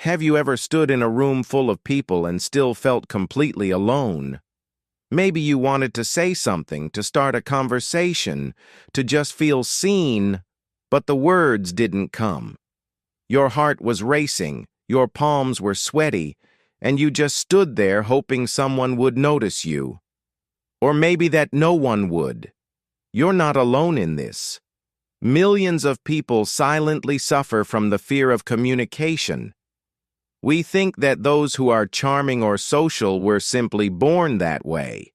Have you ever stood in a room full of people and still felt completely alone? Maybe you wanted to say something, to start a conversation, to just feel seen, but the words didn't come. Your heart was racing, your palms were sweaty, and you just stood there hoping someone would notice you. Or maybe that no one would. You're not alone in this. Millions of people silently suffer from the fear of communication. We think that those who are charming or social were simply born that way.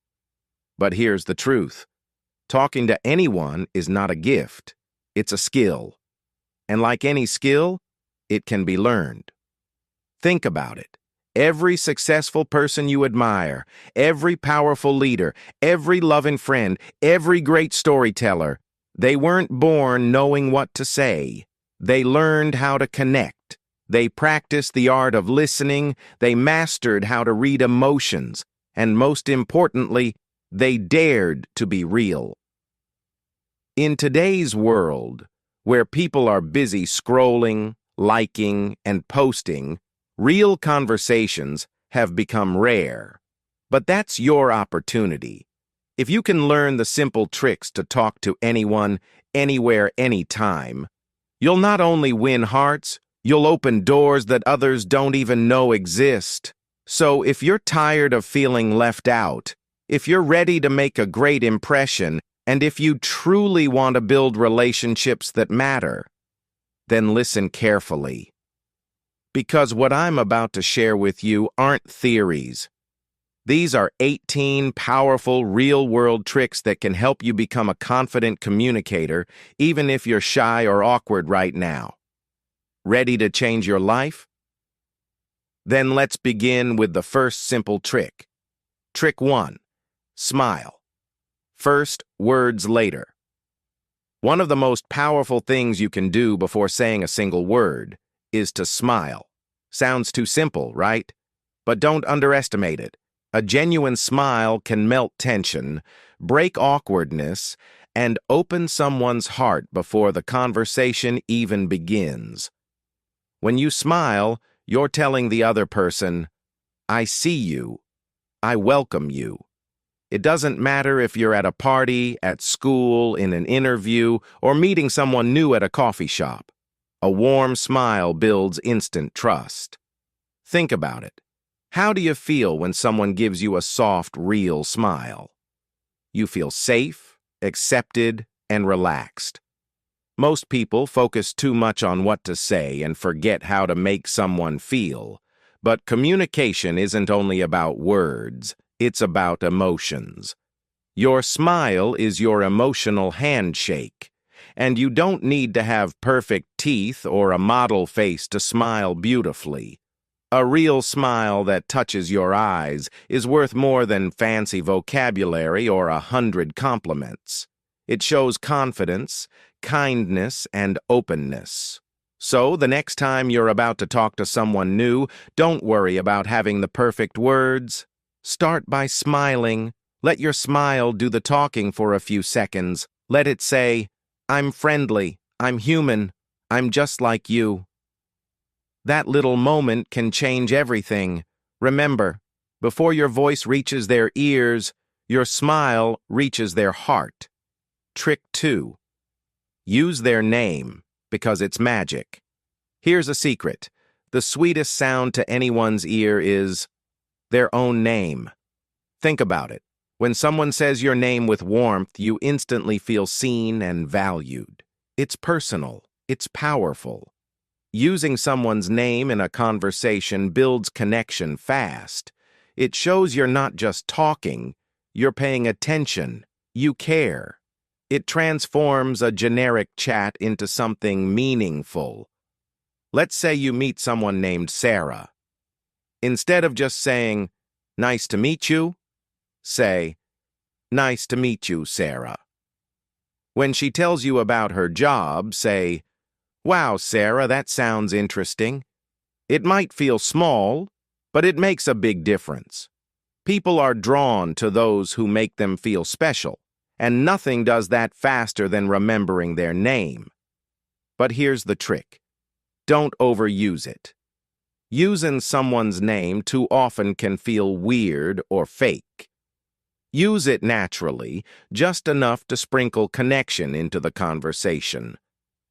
But here's the truth. Talking to anyone is not a gift. It's a skill. And like any skill, it can be learned. Think about it. Every successful person you admire, every powerful leader, every loving friend, every great storyteller, they weren't born knowing what to say. They learned how to connect. They practiced the art of listening, they mastered how to read emotions, and most importantly, they dared to be real. In today's world, where people are busy scrolling, liking, and posting, real conversations have become rare. But that's your opportunity. If you can learn the simple tricks to talk to anyone, anywhere, anytime, you'll not only win hearts, you'll open doors that others don't even know exist. So if you're tired of feeling left out, if you're ready to make a great impression, and if you truly want to build relationships that matter, then listen carefully. Because what I'm about to share with you aren't theories. These are 18 powerful, real-world tricks that can help you become a confident communicator, even if you're shy or awkward right now. Ready to change your life? Then let's begin with the first simple trick. Trick 1. Smile. First, words later. One of the most powerful things you can do before saying a single word is to smile. Sounds too simple, right? But don't underestimate it. A genuine smile can melt tension, break awkwardness, and open someone's heart before the conversation even begins. When you smile, you're telling the other person, "I see you. I welcome you." It doesn't matter if you're at a party, at school, in an interview, or meeting someone new at a coffee shop. A warm smile builds instant trust. Think about it. How do you feel when someone gives you a soft, real smile? You feel safe, accepted, and relaxed. Most people focus too much on what to say and forget how to make someone feel. But communication isn't only about words, it's about emotions. Your smile is your emotional handshake, and you don't need to have perfect teeth or a model face to smile beautifully. A real smile that touches your eyes is worth more than fancy vocabulary or 100 compliments. It shows confidence, kindness, and openness. So, the next time you're about to talk to someone new, don't worry about having the perfect words. Start by smiling. Let your smile do the talking for a few seconds. Let it say, "I'm friendly, I'm human, I'm just like you." That little moment can change everything. Remember, before your voice reaches their ears, your smile reaches their heart. Trick 2. Use their name, because it's magic. Here's a secret. The sweetest sound to anyone's ear is their own name. Think about it. When someone says your name with warmth, you instantly feel seen and valued. It's personal. It's powerful. Using someone's name in a conversation builds connection fast. It shows you're not just talking, you're paying attention, you care. It transforms a generic chat into something meaningful. Let's say you meet someone named Sarah. Instead of just saying, "Nice to meet you," say, "Nice to meet you, Sarah." When she tells you about her job, say, "Wow, Sarah, that sounds interesting." It might feel small, but it makes a big difference. People are drawn to those who make them feel special, and nothing does that faster than remembering their name. But here's the trick. Don't overuse it. Using someone's name too often can feel weird or fake. Use it naturally, just enough to sprinkle connection into the conversation.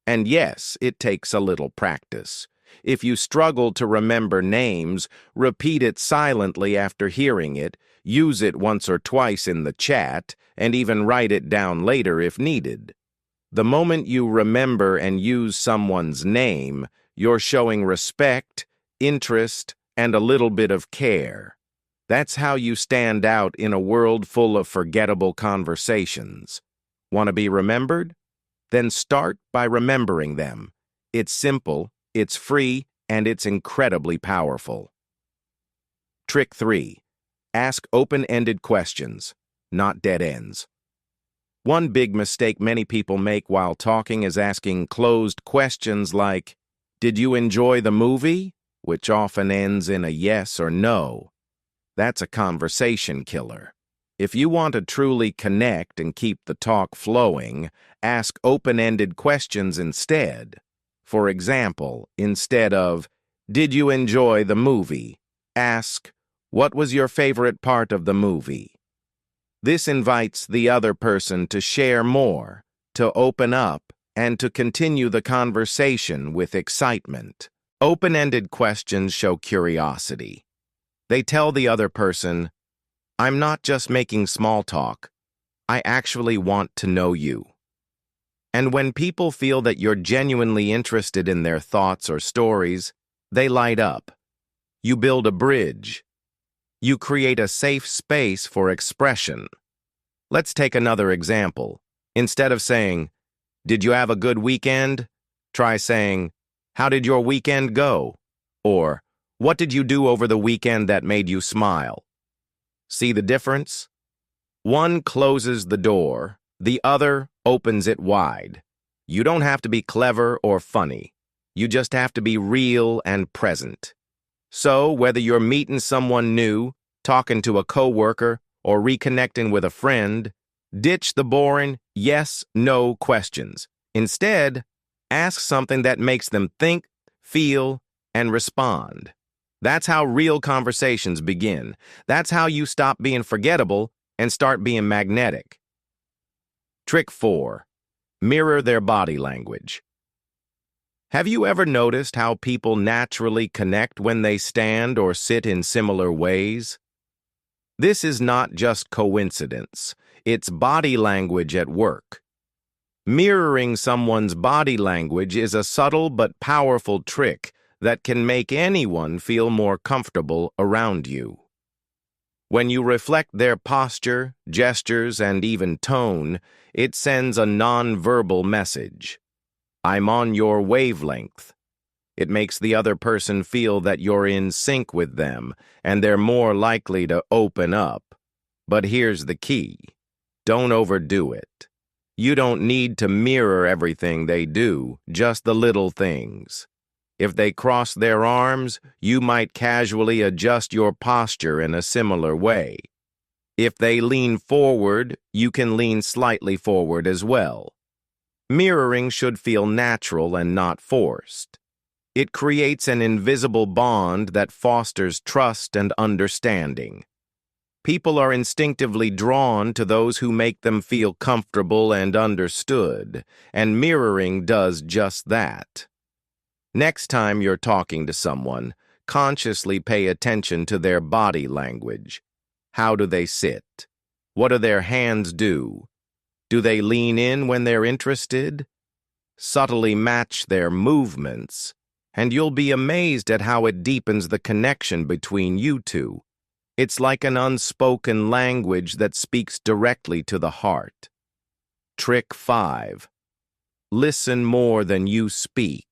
And yes, it takes a little practice. If you struggle to remember names, repeat it silently after hearing it, use it once or twice in the chat, and even write it down later if needed. The moment you remember and use someone's name, you're showing respect, interest, and a little bit of care. That's how you stand out in a world full of forgettable conversations. Want to be remembered? Then start by remembering them. It's simple, it's free, and it's incredibly powerful. Trick 3. Ask open-ended questions, not dead ends. One big mistake many people make while talking is asking closed questions like, "Did you enjoy the movie?" which often ends in a yes or no. That's a conversation killer. If you want to truly connect and keep the talk flowing, ask open-ended questions instead. For example, instead of, "Did you enjoy the movie?" ask, "What was your favorite part of the movie?" This invites the other person to share more, to open up, and to continue the conversation with excitement. Open-ended questions show curiosity. They tell the other person, "I'm not just making small talk. I actually want to know you." And when people feel that you're genuinely interested in their thoughts or stories, they light up. You build a bridge. You create a safe space for expression. Let's take another example. Instead of saying, "Did you have a good weekend?" try saying, "How did your weekend go?" Or, "What did you do over the weekend that made you smile?" See the difference? One closes the door, the other opens it wide. You don't have to be clever or funny. You just have to be real and present. So, whether you're meeting someone new, talking to a coworker, or reconnecting with a friend, ditch the boring yes/no questions. Instead, ask something that makes them think, feel, and respond. That's how real conversations begin. That's how you stop being forgettable and start being magnetic. Trick 4. Mirror their body language. Have you ever noticed how people naturally connect when they stand or sit in similar ways? This is not just coincidence. It's body language at work. Mirroring someone's body language is a subtle but powerful trick that can make anyone feel more comfortable around you. When you reflect their posture, gestures, and even tone, it sends a non-verbal message. "I'm on your wavelength." It makes the other person feel that you're in sync with them, and they're more likely to open up. But here's the key. Don't overdo it. You don't need to mirror everything they do, just the little things. If they cross their arms, you might casually adjust your posture in a similar way. If they lean forward, you can lean slightly forward as well. Mirroring should feel natural and not forced. It creates an invisible bond that fosters trust and understanding. People are instinctively drawn to those who make them feel comfortable and understood, and mirroring does just that. Next time you're talking to someone, consciously pay attention to their body language. How do they sit? What do their hands do? Do they lean in when they're interested? Subtly match their movements, and you'll be amazed at how it deepens the connection between you two. It's like an unspoken language that speaks directly to the heart. Trick 5. Listen more than you speak.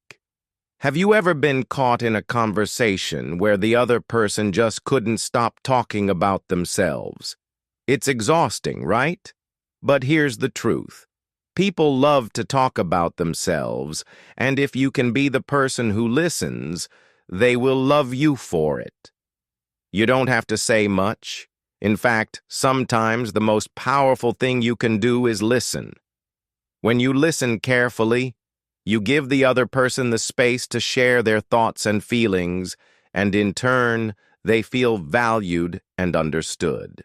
Have you ever been caught in a conversation where the other person just couldn't stop talking about themselves? It's exhausting, right? But here's the truth. People love to talk about themselves, and if you can be the person who listens, they will love you for it. You don't have to say much. In fact, sometimes the most powerful thing you can do is listen. When you listen carefully, you give the other person the space to share their thoughts and feelings, and in turn, they feel valued and understood.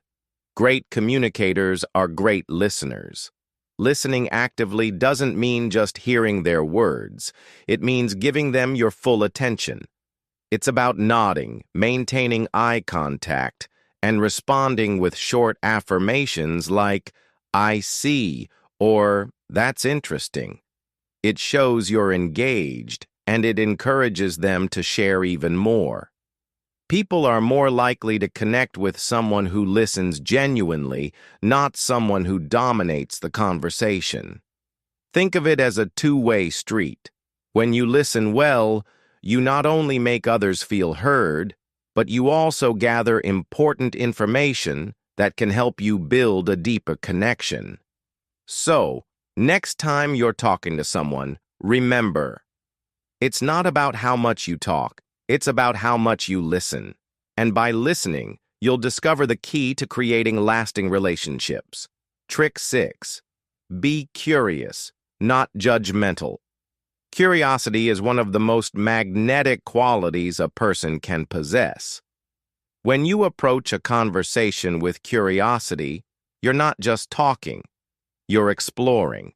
Great communicators are great listeners. Listening actively doesn't mean just hearing their words. It means giving them your full attention. It's about nodding, maintaining eye contact, and responding with short affirmations like, "I see," or "That's interesting." It shows you're engaged, and it encourages them to share even more. People are more likely to connect with someone who listens genuinely, not someone who dominates the conversation. Think of it as a two-way street. When you listen well, you not only make others feel heard, but you also gather important information that can help you build a deeper connection. So, next time you're talking to someone, remember, it's not about how much you talk, it's about how much you listen. And by listening, you'll discover the key to creating lasting relationships. Trick 6. Be curious, not judgmental. Curiosity is one of the most magnetic qualities a person can possess. When you approach a conversation with curiosity, you're not just talking, you're exploring.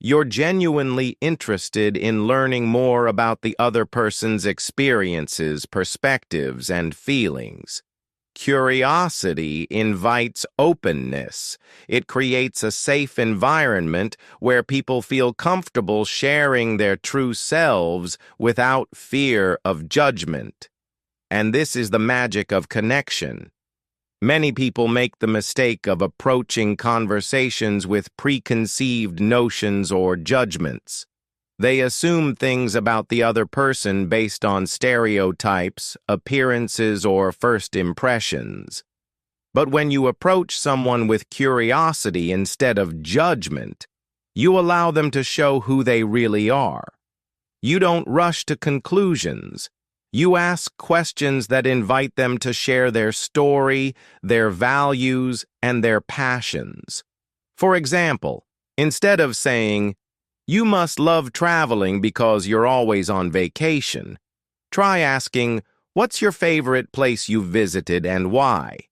You're genuinely interested in learning more about the other person's experiences, perspectives, and feelings. Curiosity invites openness. It creates a safe environment where people feel comfortable sharing their true selves without fear of judgment. And this is the magic of connection. Many people make the mistake of approaching conversations with preconceived notions or judgments. They assume things about the other person based on stereotypes, appearances, or first impressions. But when you approach someone with curiosity instead of judgment, you allow them to show who they really are. You don't rush to conclusions. You ask questions that invite them to share their story, their values, and their passions. For example, instead of saying, "You must love traveling because you're always on vacation," try asking, "What's your favorite place you've visited and why?"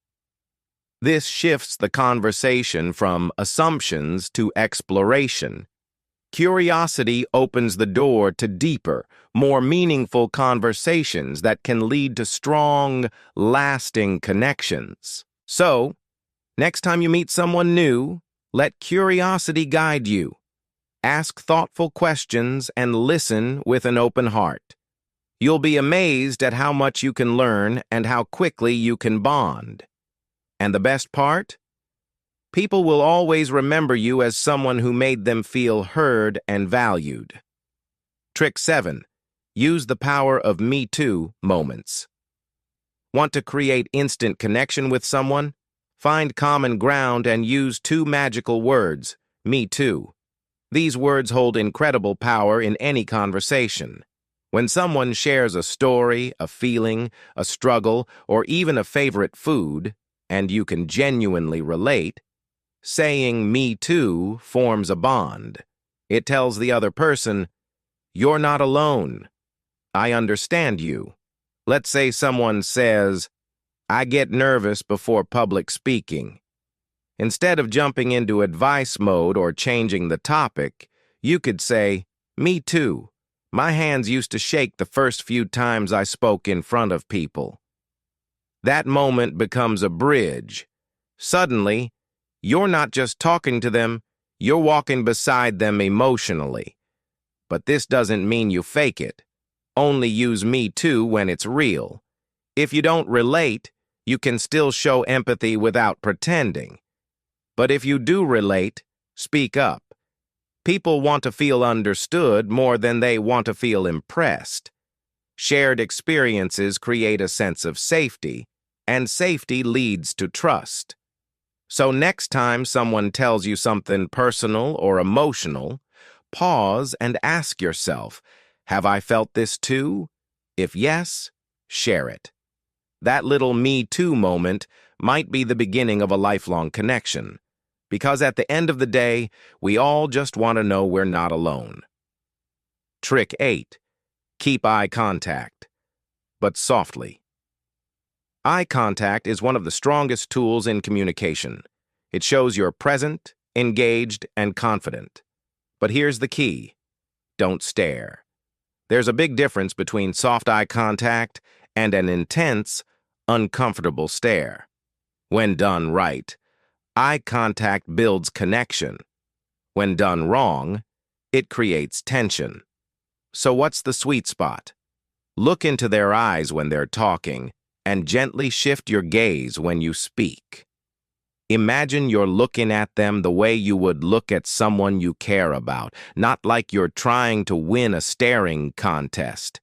This shifts the conversation from assumptions to exploration. Curiosity opens the door to deeper, more meaningful conversations that can lead to strong, lasting connections. So, next time you meet someone new, let curiosity guide you. Ask thoughtful questions and listen with an open heart. You'll be amazed at how much you can learn and how quickly you can bond. And the best part? People will always remember you as someone who made them feel heard and valued. Trick 7. Use the power of Me Too moments. Want to create instant connection with someone? Find common ground and use two magical words, Me Too. These words hold incredible power in any conversation. When someone shares a story, a feeling, a struggle, or even a favorite food, and you can genuinely relate, saying "me too" forms a bond. It tells the other person, "You're not alone. I understand you." Let's say someone says, "I get nervous before public speaking." Instead of jumping into advice mode or changing the topic, you could say, "Me too. My hands used to shake the first few times I spoke in front of people." That moment becomes a bridge. Suddenly, you're not just talking to them, you're walking beside them emotionally. But this doesn't mean you fake it. Only use "me too" when it's real. If you don't relate, you can still show empathy without pretending. But if you do relate, speak up. People want to feel understood more than they want to feel impressed. Shared experiences create a sense of safety, and safety leads to trust. So next time someone tells you something personal or emotional, pause and ask yourself, "Have I felt this too?" If yes, share it. That little "me too" moment might be the beginning of a lifelong connection. Because at the end of the day, we all just want to know we're not alone. Trick 8. Keep eye contact. but softly. Eye contact is one of the strongest tools in communication. It shows you're present, engaged, and confident. But here's the key: don't stare. There's a big difference between soft eye contact and an intense, uncomfortable stare. When done right, eye contact builds connection. When done wrong, it creates tension. So what's the sweet spot? Look into their eyes when they're talking and gently shift your gaze when you speak. Imagine you're looking at them the way you would look at someone you care about, not like you're trying to win a staring contest.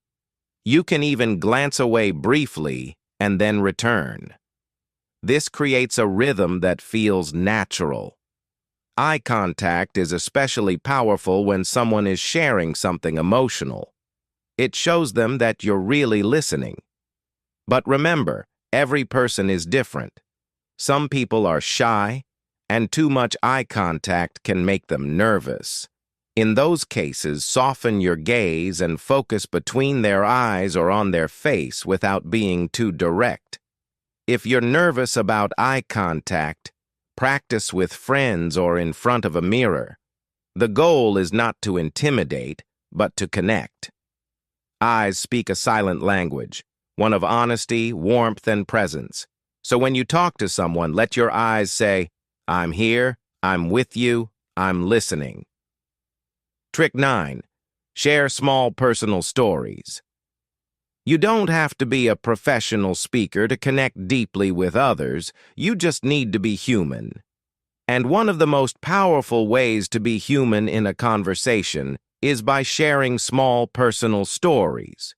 You can even glance away briefly and then return. This creates a rhythm that feels natural. Eye contact is especially powerful when someone is sharing something emotional. It shows them that you're really listening. But remember, every person is different. Some people are shy, and too much eye contact can make them nervous. In those cases, soften your gaze and focus between their eyes or on their face without being too direct. If you're nervous about eye contact, practice with friends or in front of a mirror. The goal is not to intimidate, but to connect. Eyes speak a silent language, one of honesty, warmth, and presence. So when you talk to someone, let your eyes say, "I'm here, I'm with you, I'm listening." Trick 9. Share small personal stories. You don't have to be a professional speaker to connect deeply with others. You just need to be human. And one of the most powerful ways to be human in a conversation is by sharing small personal stories.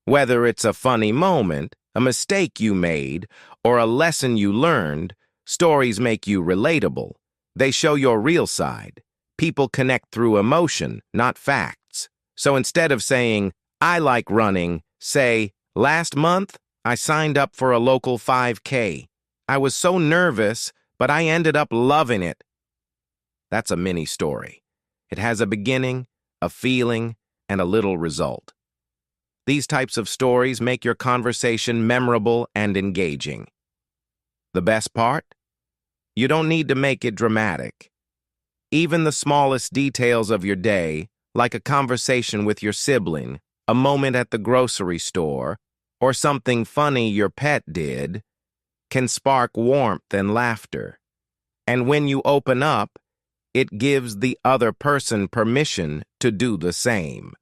Whether it's a funny moment, a mistake you made, or a lesson you learned, stories make you relatable. They show your real side. People connect through emotion, not facts. So instead of saying, "I like running," say, "Last month, I signed up for a local 5K. I was so nervous, but I ended up loving it." That's a mini story. It has a beginning, a feeling, and a little result. These types of stories make your conversation memorable and engaging. The best part? You don't need to make it dramatic. Even the smallest details of your day, like a conversation with your sibling, a moment at the grocery store, or something funny your pet did, can spark warmth and laughter. And when you open up, it gives the other person permission to do the same.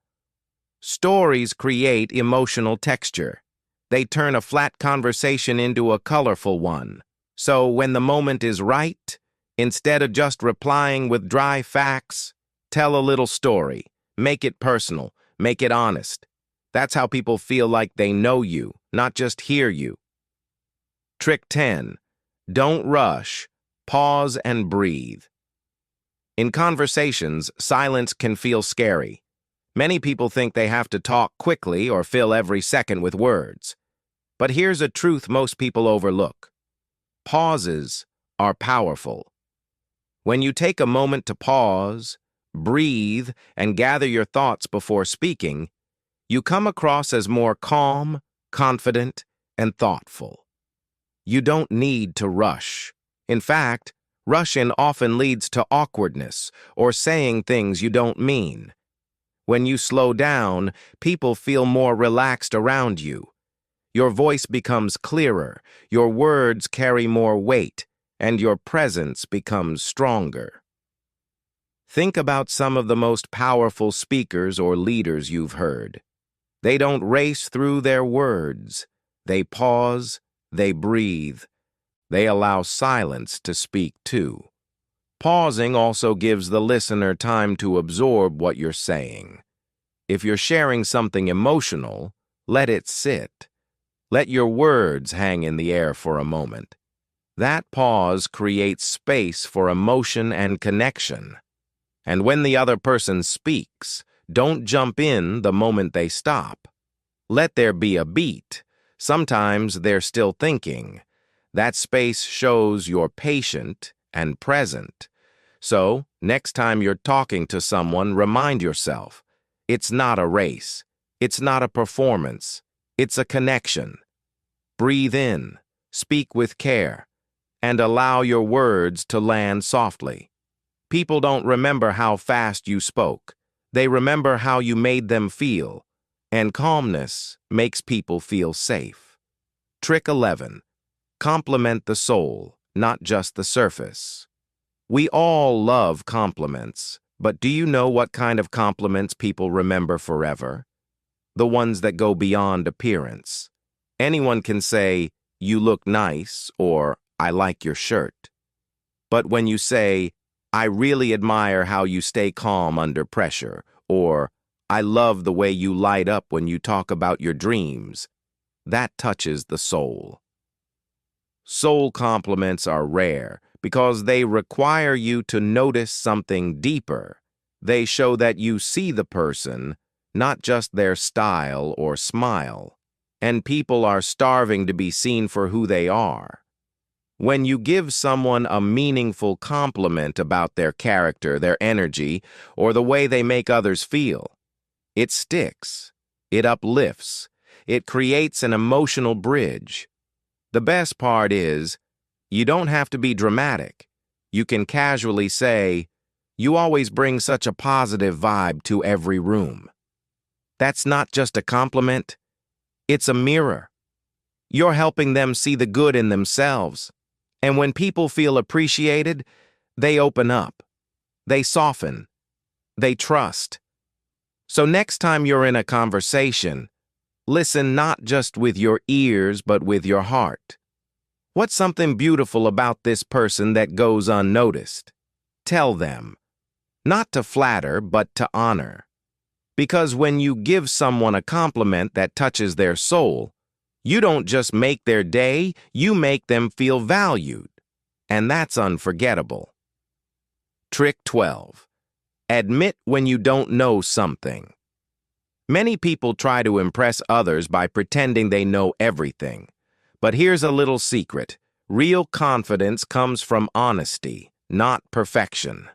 Stories create emotional texture. They turn a flat conversation into a colorful one. So when the moment is right, instead of just replying with dry facts, tell a little story. Make it personal. Make it honest. That's how people feel like they know you, not just hear you. Trick 10. Don't rush. Pause and breathe. In conversations, silence can feel scary. Many people think they have to talk quickly or fill every second with words. But here's a truth most people overlook. Pauses are powerful. When you take a moment to pause, breathe, and gather your thoughts before speaking, you come across as more calm, confident, and thoughtful. You don't need to rush. In fact, rushing often leads to awkwardness or saying things you don't mean. When you slow down, people feel more relaxed around you. Your voice becomes clearer, your words carry more weight, and your presence becomes stronger. Think about some of the most powerful speakers or leaders you've heard. They don't race through their words. They pause, they breathe. They allow silence to speak too. Pausing also gives the listener time to absorb what you're saying. If you're sharing something emotional, let it sit. Let your words hang in the air for a moment. That pause creates space for emotion and connection. And when the other person speaks, don't jump in the moment they stop. Let there be a beat. Sometimes they're still thinking. That space shows you're patient and present. So, next time you're talking to someone, remind yourself, it's not a race. It's not a performance. It's a connection. Breathe in, speak with care, and allow your words to land softly. People don't remember how fast you spoke. They remember how you made them feel, and calmness makes people feel safe. Trick 11. Compliment the soul, not just the surface. We all love compliments, but do you know what kind of compliments people remember forever? The ones that go beyond appearance. Anyone can say, "You look nice," or "I like your shirt." But when you say, "I really admire how you stay calm under pressure," or "I love the way you light up when you talk about your dreams," that touches the soul. Soul compliments are rare because they require you to notice something deeper. They show that you see the person, not just their style or smile. And people are starving to be seen for who they are. When you give someone a meaningful compliment about their character, their energy, or the way they make others feel, it sticks, it uplifts, it creates an emotional bridge. The best part is, you don't have to be dramatic. You can casually say, "You always bring such a positive vibe to every room." That's not just a compliment, it's a mirror. You're helping them see the good in themselves. And when people feel appreciated, they open up, they soften, they trust. So next time you're in a conversation, listen not just with your ears but with your heart. What's something beautiful about this person that goes unnoticed? Tell them. Not to flatter, but to honor. Because when you give someone a compliment that touches their soul, you don't just make their day, you make them feel valued. And that's unforgettable. Trick 12. Admit when you don't know something. Many people try to impress others by pretending they know everything. But here's a little secret. Real confidence comes from honesty, not perfection.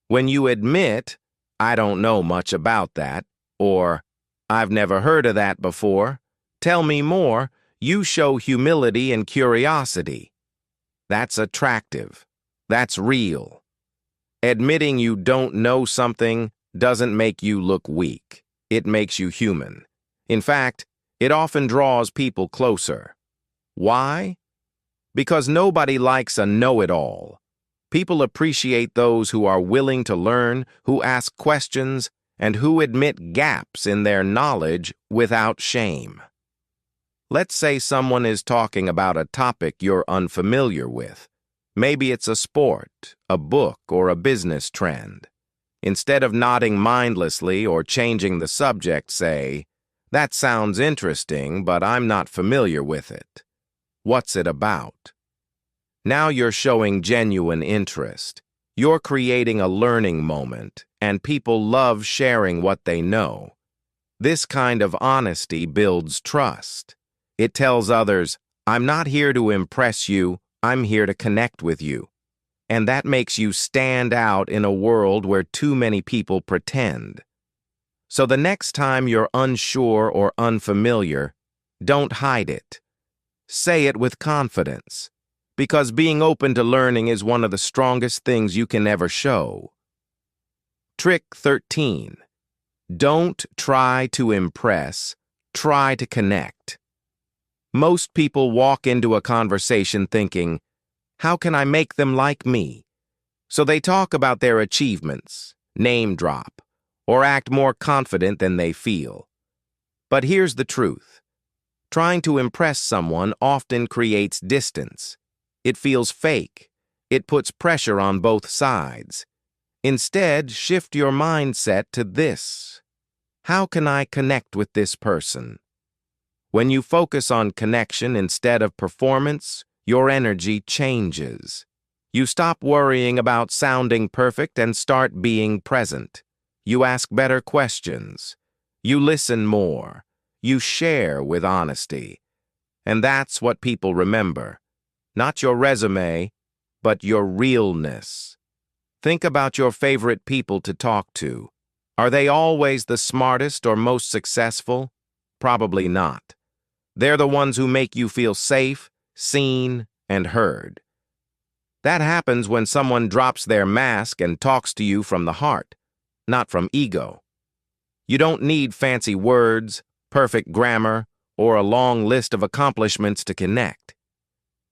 When you admit, "I don't know much about that," or "I've never heard of that before, tell me more," you show humility and curiosity. That's attractive. That's real. Admitting you don't know something doesn't make you look weak. It makes you human. In fact, it often draws people closer. Why? Because nobody likes a know-it-all. People appreciate those who are willing to learn, who ask questions, and who admit gaps in their knowledge without shame. Let's say someone is talking about a topic you're unfamiliar with. Maybe it's a sport, a book, or a business trend. Instead of nodding mindlessly or changing the subject, say, "That sounds interesting, but I'm not familiar with it. What's it about?" Now you're showing genuine interest. You're creating a learning moment, and people love sharing what they know. This kind of honesty builds trust. It tells others, "I'm not here to impress you, I'm here to connect with you." And that makes you stand out in a world where too many people pretend. So the next time you're unsure or unfamiliar, don't hide it. Say it with confidence, because being open to learning is one of the strongest things you can ever show. Trick 13. Don't try to impress, try to connect. Most people walk into a conversation thinking, "How can I make them like me?" So they talk about their achievements, name drop, or act more confident than they feel. But here's the truth. Trying to impress someone often creates distance. It feels fake. It puts pressure on both sides. Instead, shift your mindset to this. How can I connect with this person? When you focus on connection instead of performance, your energy changes. You stop worrying about sounding perfect and start being present. You ask better questions. You listen more. You share with honesty. And that's what people remember. Not your resume, but your realness. Think about your favorite people to talk to. Are they always the smartest or most successful? Probably not. They're the ones who make you feel safe, seen, and heard. That happens when someone drops their mask and talks to you from the heart, not from ego. You don't need fancy words, perfect grammar, or a long list of accomplishments to connect.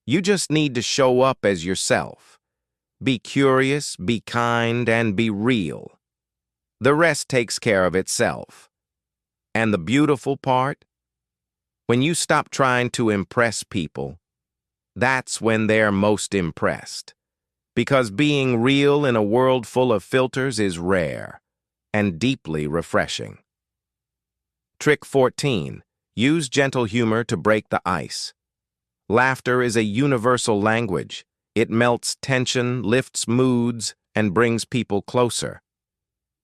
You just need to show up as yourself. Be curious, be kind, and be real. The rest takes care of itself. And the beautiful part? When you stop trying to impress people, that's when they're most impressed. Because being real in a world full of filters is rare and deeply refreshing. Trick 14. Use gentle humor to break the ice. Laughter is a universal language. It melts tension, lifts moods, and brings people closer.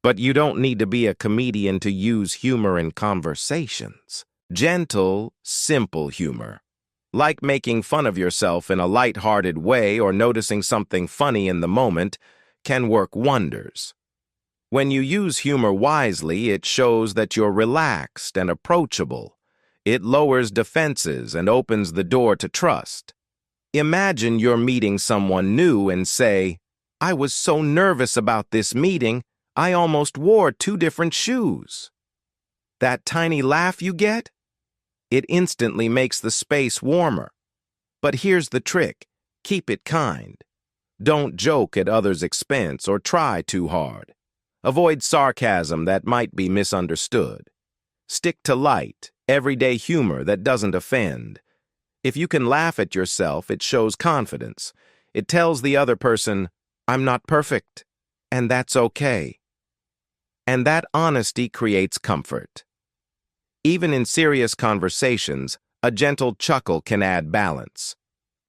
But you don't need to be a comedian to use humor in conversations. Gentle, simple humor, like making fun of yourself in a light-hearted way or noticing something funny in the moment, can work wonders. When you use humor wisely, it shows that you're relaxed and approachable. It lowers defenses and opens the door to trust. Imagine you're meeting someone new and say, "I was so nervous about this meeting, I almost wore 2 different shoes." That tiny laugh you get? It instantly makes the space warmer. But here's the trick. Keep it kind. Don't joke at others' expense or try too hard. Avoid sarcasm that might be misunderstood. Stick to light, everyday humor that doesn't offend. If you can laugh at yourself, it shows confidence. It tells the other person, "I'm not perfect," and that's okay. And that honesty creates comfort. Even in serious conversations, a gentle chuckle can add balance.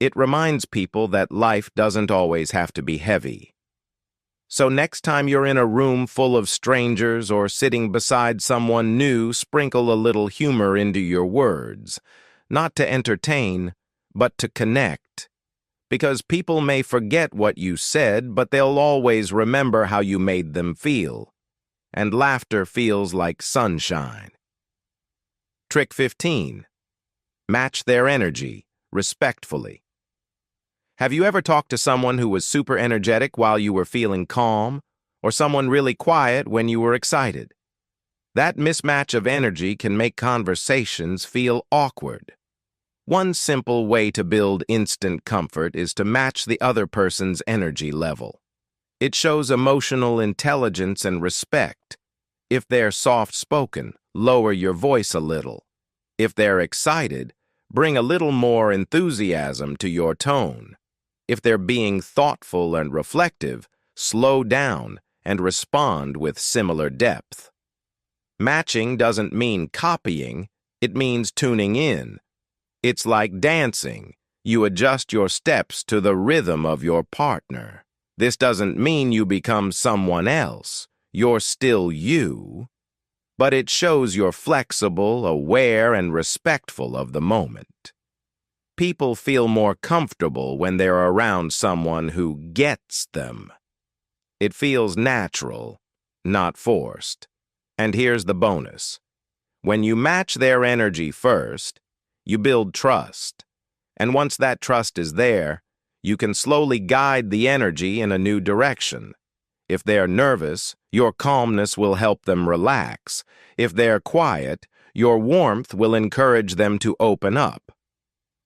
It reminds people that life doesn't always have to be heavy. So next time you're in a room full of strangers or sitting beside someone new, sprinkle a little humor into your words, not to entertain, but to connect. Because people may forget what you said, but they'll always remember how you made them feel. And laughter feels like sunshine. Trick 15. Match their energy, respectfully. Have you ever talked to someone who was super energetic while you were feeling calm, or someone really quiet when you were excited? That mismatch of energy can make conversations feel awkward. One simple way to build instant comfort is to match the other person's energy level. It shows emotional intelligence and respect. If they're soft-spoken, lower your voice a little. If they're excited, bring a little more enthusiasm to your tone. If they're being thoughtful and reflective, slow down and respond with similar depth. Matching doesn't mean copying, it means tuning in. It's like dancing. You adjust your steps to the rhythm of your partner. This doesn't mean you become someone else. You're still you. But it shows you're flexible, aware, and respectful of the moment. People feel more comfortable when they're around someone who gets them. It feels natural, not forced. And here's the bonus. When you match their energy first, you build trust. And once that trust is there, you can slowly guide the energy in a new direction. If they're nervous, your calmness will help them relax. If they're quiet, your warmth will encourage them to open up.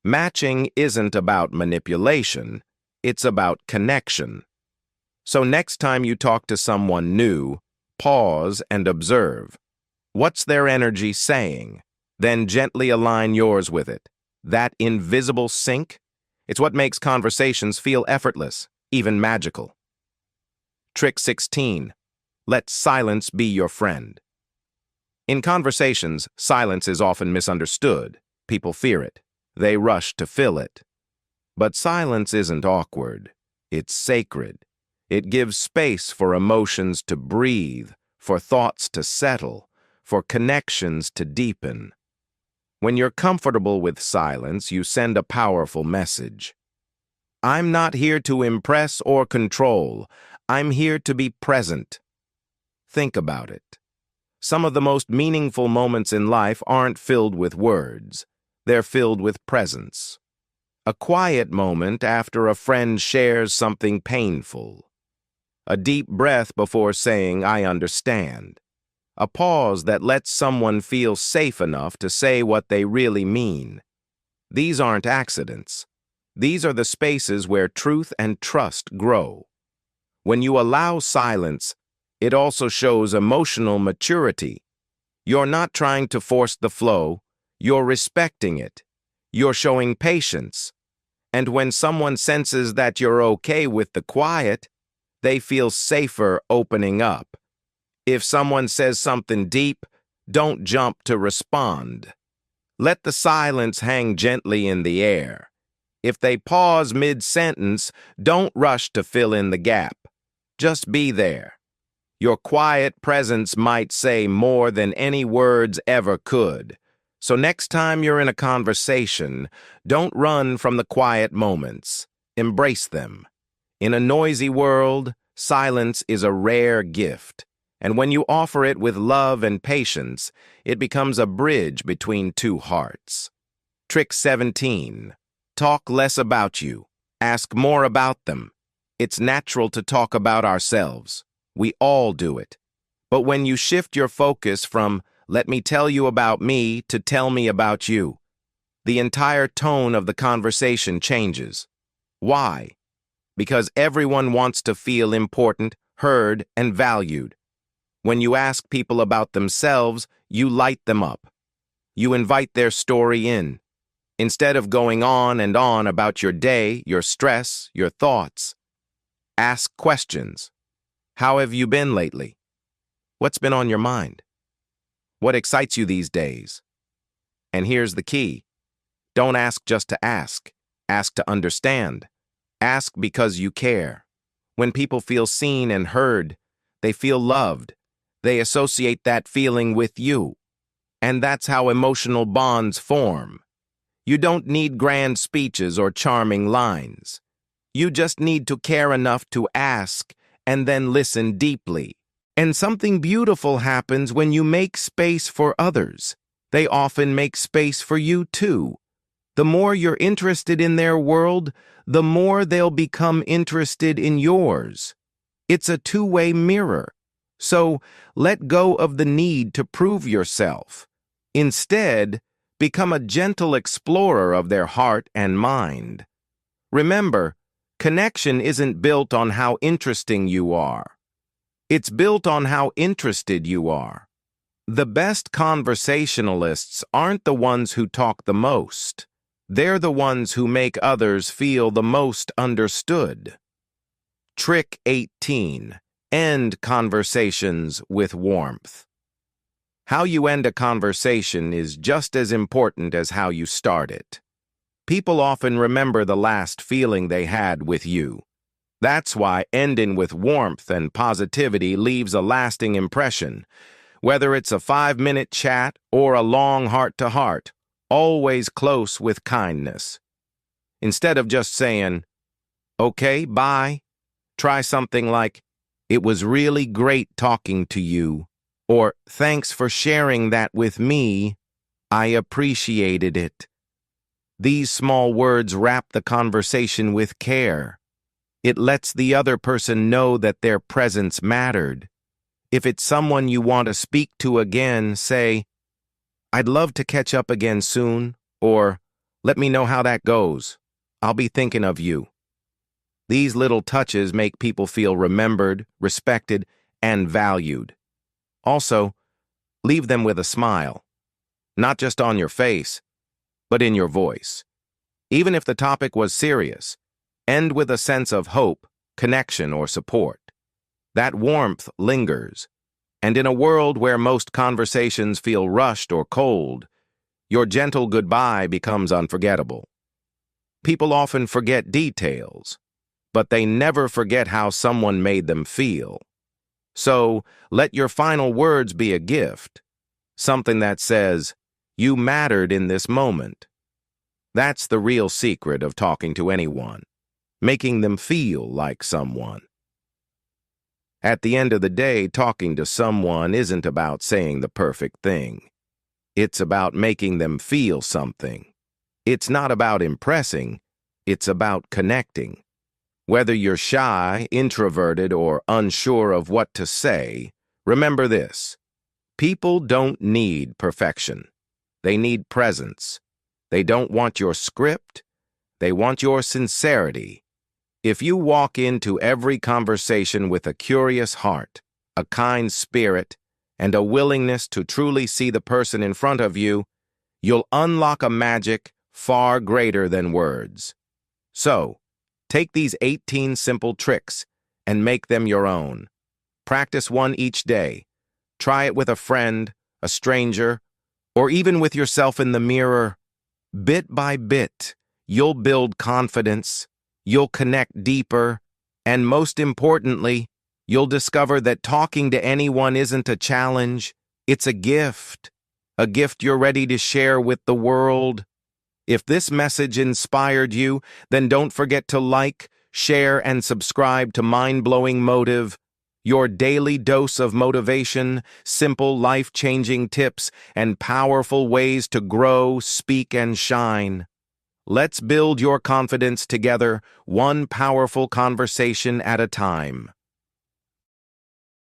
Matching isn't about manipulation, it's about connection. So next time you talk to someone new, pause and observe. What's their energy saying? Then gently align yours with it. That invisible sync, it's what makes conversations feel effortless, even magical. Trick 16. Let silence be your friend. In conversations, silence is often misunderstood. People fear it. They rush to fill it. But silence isn't awkward. It's sacred. It gives space for emotions to breathe, for thoughts to settle, for connections to deepen. When you're comfortable with silence, you send a powerful message. I'm not here to impress or control. I'm here to be present. Think about it. Some of the most meaningful moments in life aren't filled with words. they're filled with presence. A quiet moment after a friend shares something painful. A deep breath before saying, "I understand." A pause that lets someone feel safe enough to say what they really mean. These aren't accidents. These are the spaces where truth and trust grow. When you allow silence, it also shows emotional maturity. You're not trying to force the flow, you're respecting it. You're showing patience. And when someone senses that you're okay with the quiet, they feel safer opening up. If someone says something deep, don't jump to respond. Let the silence hang gently in the air. If they pause mid-sentence, don't rush to fill in the gap. Just be there. Your quiet presence might say more than any words ever could. So next time you're in a conversation, don't run from the quiet moments. Embrace them. In a noisy world, silence is a rare gift. And when you offer it with love and patience, it becomes a bridge between two hearts. Trick 17. Talk less about you. Ask more about them. It's natural to talk about ourselves. We all do it. But when you shift your focus from "let me tell you about me" to "tell me about you," the entire tone of the conversation changes. Why? Because everyone wants to feel important, heard, and valued. When you ask people about themselves, you light them up. You invite their story in. Instead of going on and on about your day, your stress, your thoughts, ask questions. How have you been lately? What's been on your mind? What excites you these days? And here's the key. Don't ask just to ask. Ask to understand. Ask because you care. When people feel seen and heard, they feel loved. They associate that feeling with you. And that's how emotional bonds form. You don't need grand speeches or charming lines. You just need to care enough to ask and then listen deeply. And something beautiful happens when you make space for others. They often make space for you too. The more you're interested in their world, the more they'll become interested in yours. It's a two-way mirror. So let go of the need to prove yourself. Instead, become a gentle explorer of their heart and mind. Remember, connection isn't built on how interesting you are. It's built on how interested you are. The best conversationalists aren't the ones who talk the most. They're the ones who make others feel the most understood. Trick 18. End conversations with warmth. How you end a conversation is just as important as how you start it. People often remember the last feeling they had with you. That's why ending with warmth and positivity leaves a lasting impression. Whether it's a 5-minute chat or a long heart-to-heart, always close with kindness. Instead of just saying, "Okay, bye," try something like, "It was really great talking to you," or "Thanks for sharing that with me. I appreciated it." These small words wrap the conversation with care. It lets the other person know that their presence mattered. If it's someone you want to speak to again, say, "I'd love to catch up again soon," or "Let me know how that goes. I'll be thinking of you." These little touches make people feel remembered, respected, and valued. Also, leave them with a smile, not just on your face, but in your voice. Even if the topic was serious, end with a sense of hope, connection, or support. That warmth lingers, and in a world where most conversations feel rushed or cold, your gentle goodbye becomes unforgettable. People often forget details, but they never forget how someone made them feel. So, let your final words be a gift, something that says, "You mattered in this moment." That's the real secret of talking to anyone, making them feel like someone. At the end of the day, talking to someone isn't about saying the perfect thing. It's about making them feel something. It's not about impressing, it's about connecting. Whether you're shy, introverted, or unsure of what to say, remember this. People don't need perfection. They need presence. They don't want your script. They want your sincerity. If you walk into every conversation with a curious heart, a kind spirit, and a willingness to truly see the person in front of you, you'll unlock a magic far greater than words. So, take these 18 simple tricks and make them your own. Practice one each day. Try it with a friend, a stranger, or even with yourself in the mirror. Bit by bit, you'll build confidence, you'll connect deeper, and most importantly, you'll discover that talking to anyone isn't a challenge, it's a gift you're ready to share with the world. If this message inspired you, then don't forget to like, share, and subscribe to Mind-Blowing Motive, your daily dose of motivation, simple life-changing tips, and powerful ways to grow, speak, and shine. Let's build your confidence together, one powerful conversation at a time.